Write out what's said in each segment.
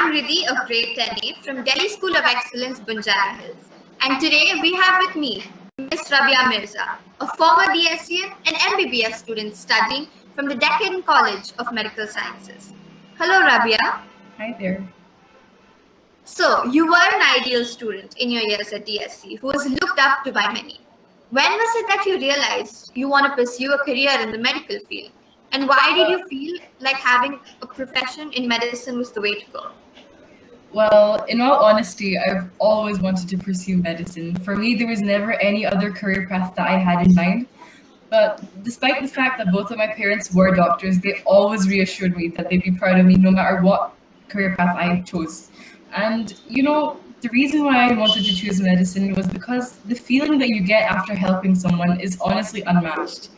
I'm Riddhi of grade 10A from Delhi School of Excellence, Banjara Hills. And today we have with me Ms. Rabia Mirza, a former DSCN and MBBS student studying from the Deccan College of Medical Sciences. Hello, Rabia. Hi there. So, you were an ideal student in your years at DSC who was looked up to by many. When was it that you realized you want to pursue a career in the medical field? And why did you feel like having a profession in medicine was the way to go? Well, in all honesty, I've always wanted to pursue medicine. For me, there was never any other career path that I had in mind. But despite the fact that both of my parents were doctors, they always reassured me that they'd be proud of me no matter what career path I chose. And the reason why I wanted to choose medicine was because the feeling that you get after helping someone is honestly unmatched.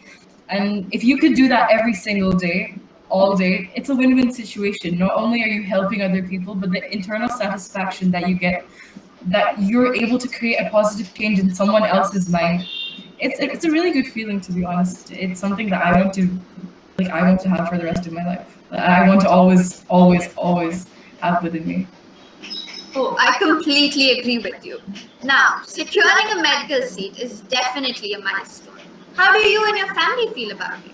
And if you could do that every single day, all day, it's a win-win situation. Not only are you helping other people, but the internal satisfaction that you get, that you're able to create a positive change in someone else's mind. It's a really good feeling, to be honest. It's something that I want to have for the rest of my life. I want to always, always, always have within me. Oh, I completely agree with you. Now, securing a medical seat is definitely a milestone. How do you and your family feel about it?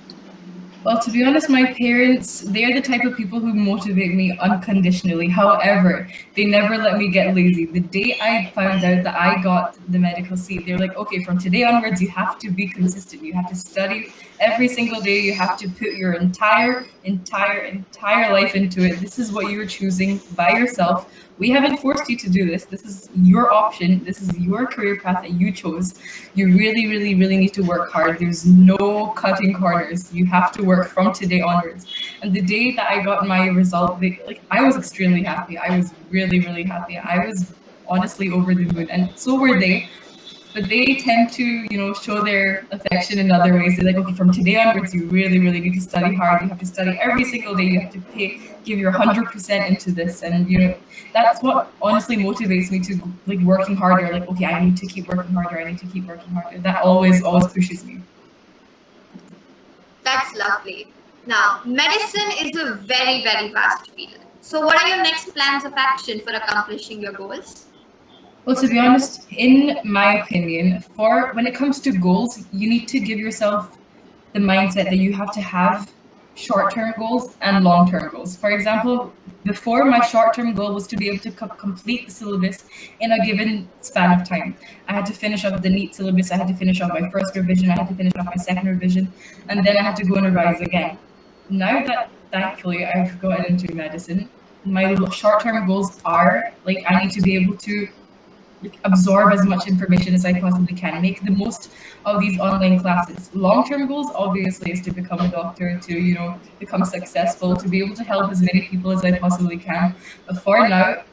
Well, to be honest, my parents, they're the type of people who motivate me unconditionally. However, they never let me get lazy. The day I found out that I got the medical seat, they're like, okay, from today onwards, you have to be consistent. You have to study every single day. You have to put your entire life into it. This is what you're choosing by yourself. We haven't forced you to do this. This is your option. This is your career path that you chose. You really, really, really need to work hard. There's no cutting corners. You have to work from today onwards. And the day that I got my result, I was extremely happy. I was really, really happy. I was honestly over the moon, and so were they. But they tend to, show their affection in other ways. They're like, okay, from today onwards, you really, really need to study hard. You have to study every single day. You have to give your 100% into this. And, that's what honestly motivates me to working harder. Like, okay, I need to keep working harder. I need to keep working harder. That always, always pushes me. That's lovely. Now, medicine is a very, very vast field. So what are your next plans of action for accomplishing your goals? Well, to be honest, in my opinion, when it comes to goals, you need to give yourself the mindset that you have to have short-term goals and long-term goals. For example, before, my short-term goal was to be able to complete the syllabus in a given span of time. I had to finish up the NEET syllabus, I had to finish off my first revision, I had to finish off my second revision, and then I had to go and revise again. Now that, thankfully, I've gotten into medicine, my short-term goals are, I need to be able to absorb as much information as I possibly can, make the most of these online classes. Long-term goals, obviously, is to become a doctor, to become successful, to be able to help as many people as I possibly can. But for now,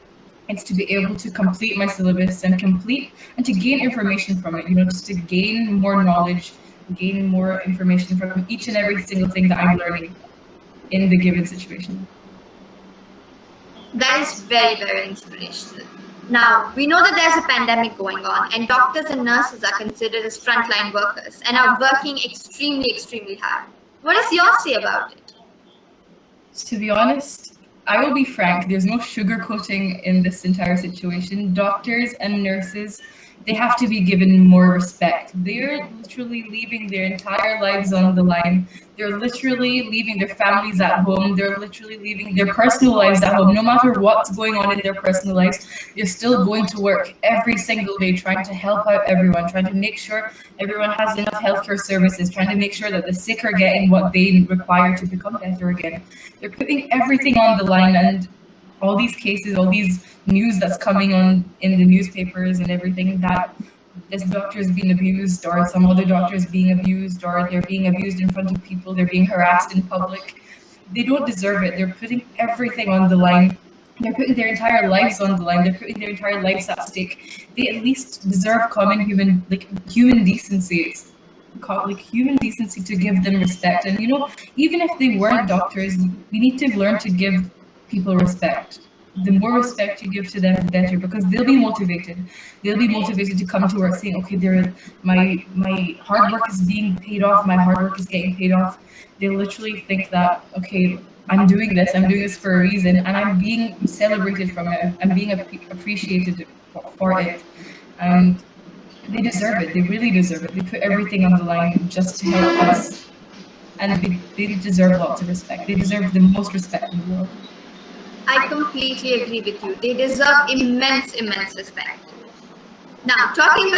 it's to be able to complete my syllabus and to gain information from it, just to gain more knowledge, gain more information from each and every single thing that I'm learning in the given situation. That is very, very inspirational. Now, we know that there's a pandemic going on, and doctors and nurses are considered as frontline workers and are working extremely, extremely hard. What is your say about it? To be honest, I will be frank, there's no sugarcoating in this entire situation. Doctors and nurses, they have to be given more respect. They're literally leaving their entire lives on the line. They're literally leaving their families at home. They're literally leaving their personal lives at home. No matter what's going on in their personal lives, they're still going to work every single day, trying to help out everyone, trying to make sure everyone has enough healthcare services, trying to make sure that the sick are getting what they require to become better again. They're putting everything on the line, and all these cases, all these news that's coming on in the newspapers and everything, that this doctor is being abused, or some other doctor is being abused, or they're being abused in front of people, they're being harassed in public. They don't deserve it. They're putting everything on the line. They're putting their entire lives on the line. They're putting their entire lives at stake. They at least deserve common human decency. Human decency, to give them respect. And even if they weren't doctors, we need to learn to give people respect. The more respect you give to them, the better, because they'll be motivated. They'll be motivated to come to work saying, okay, my hard work is being paid off. My hard work is getting paid off. They literally think that, okay, I'm doing this. I'm doing this for a reason, and I'm being celebrated from it. I'm being appreciated for it, and they deserve it. They really deserve it. They put everything on the line just to help us, and they deserve lots of respect. They deserve the most respect in the world. I completely agree with you. They deserve immense respect. Now, coming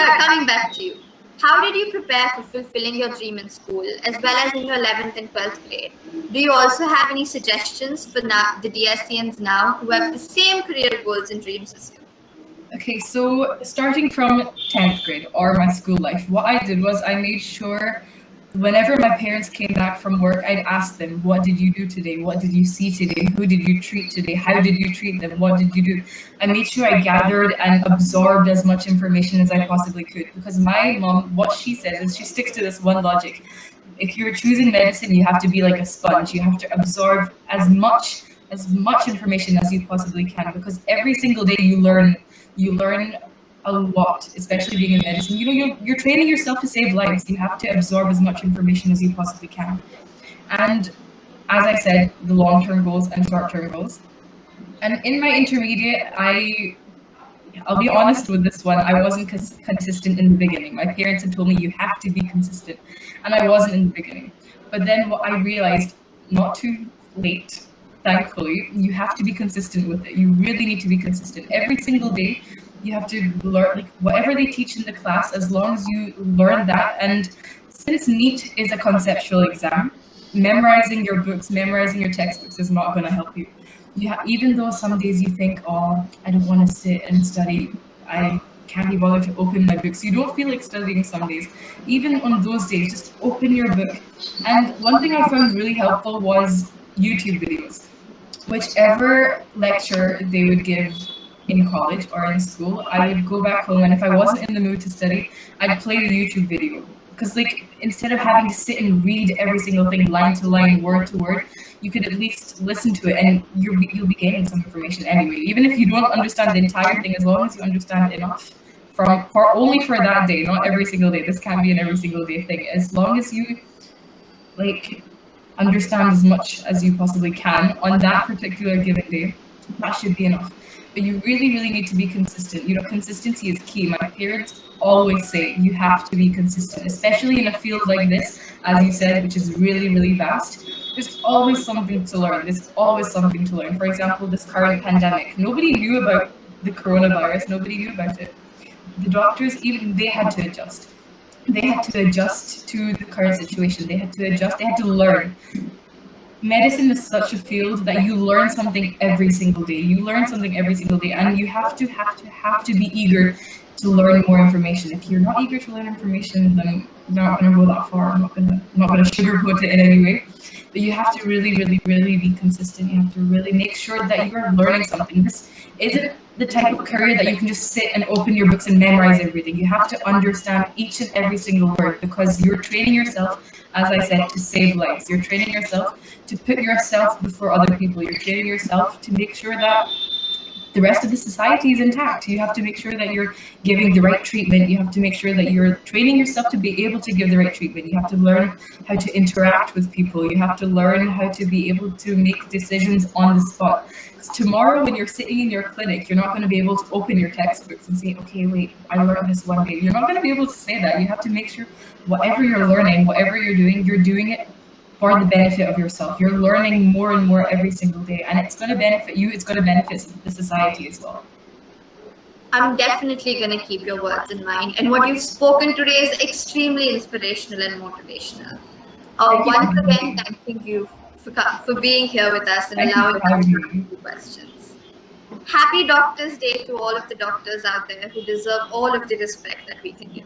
back to you, how did you prepare for fulfilling your dream in school as well as in your 11th and 12th grade? Do you also have any suggestions for the DSCNs now who have the same career goals and dreams as you? Okay, so starting from 10th grade or my school life, what I did was I made sure whenever my parents came back from work, I'd ask them, what did you do today? What did you see today? Who did you treat today? How did you treat them? What did you do? I made sure I gathered and absorbed as much information as I possibly could, because my mom, what she says is she sticks to this one logic. If you're choosing medicine, you have to be like a sponge. You have to absorb as much information as you possibly can, because every single day you learn a lot, especially being in medicine. You know, you're training yourself to save lives. You have to absorb as much information as you possibly can. And as I said, the long-term goals and short-term goals. And in my intermediate, I'll be honest with this one, I wasn't consistent in the beginning. My parents had told me you have to be consistent, and I wasn't in the beginning. But then what I realized, not too late, thankfully, you have to be consistent with it. You really need to be consistent. Every single day, you have to learn, like, whatever they teach in the class, as long as you learn that. And since NEET is a conceptual exam, memorizing your books, memorizing your textbooks is not going to help you. Even though some days you think, oh, I don't want to sit and study, I can't be bothered to open my books. You don't feel like studying some days. Even on those days, just open your book. And one thing I found really helpful was YouTube videos. Whichever lecture they would give in college or in school, I would go back home, and if I wasn't in the mood to study, I'd play the YouTube video. Because, like, instead of having to sit and read every single thing line to line, word to word, you could at least listen to it, and you'll be gaining some information anyway. Even if you don't understand the entire thing, as long as you understand enough for only for that day, not every single day. This can't be an every single day thing. As long as you, like, understand as much as you possibly can on that particular given day, that should be enough. But you really need to be consistent. You know, consistency is key. My parents always say you have to be consistent, especially in a field like this, as you said, which is really vast. There's always something to learn. There's always something to learn. For example, this current pandemic, nobody knew about the coronavirus. Nobody knew about it. The doctors, even they had to adjust. They had to adjust to the current situation. They had to adjust. They had to learn. Medicine is such a field that you learn something every single day. You learn something every single day, and you have to be eager to learn more information. If you're not eager to learn information, then you're not going to go that far. I'm not going to sugarcoat it in any way. But you have to really be consistent. You have to really make sure that you're learning something. This isn't the type of career that you can just sit and open your books and memorize everything. You have to understand each and every single word, because you're training yourself, as I said, to save lives. You're training yourself to put yourself before other people. You're training yourself to make sure that the rest of the society is intact. You have to make sure that you're giving the right treatment. You have to make sure that you're training yourself to be able to give the right treatment. You have to learn how to interact with people. You have to learn how to be able to make decisions on the spot. Because tomorrow, when you're sitting in your clinic, you're not going to be able to open your textbooks and say, okay, wait, I learned this one day. You're not going to be able to say that. You have to make sure whatever you're learning, whatever you're doing it for the benefit of yourself. You're learning more and more every single day, and it's going to benefit you. It's going to benefit the society as well. I'm definitely going to keep your words in mind, and what you've spoken today is extremely inspirational and motivational. Once again, thanking you for being here with us and allowing us to ask questions. Happy Doctors' Day to all of the doctors out there who deserve all of the respect that we can give.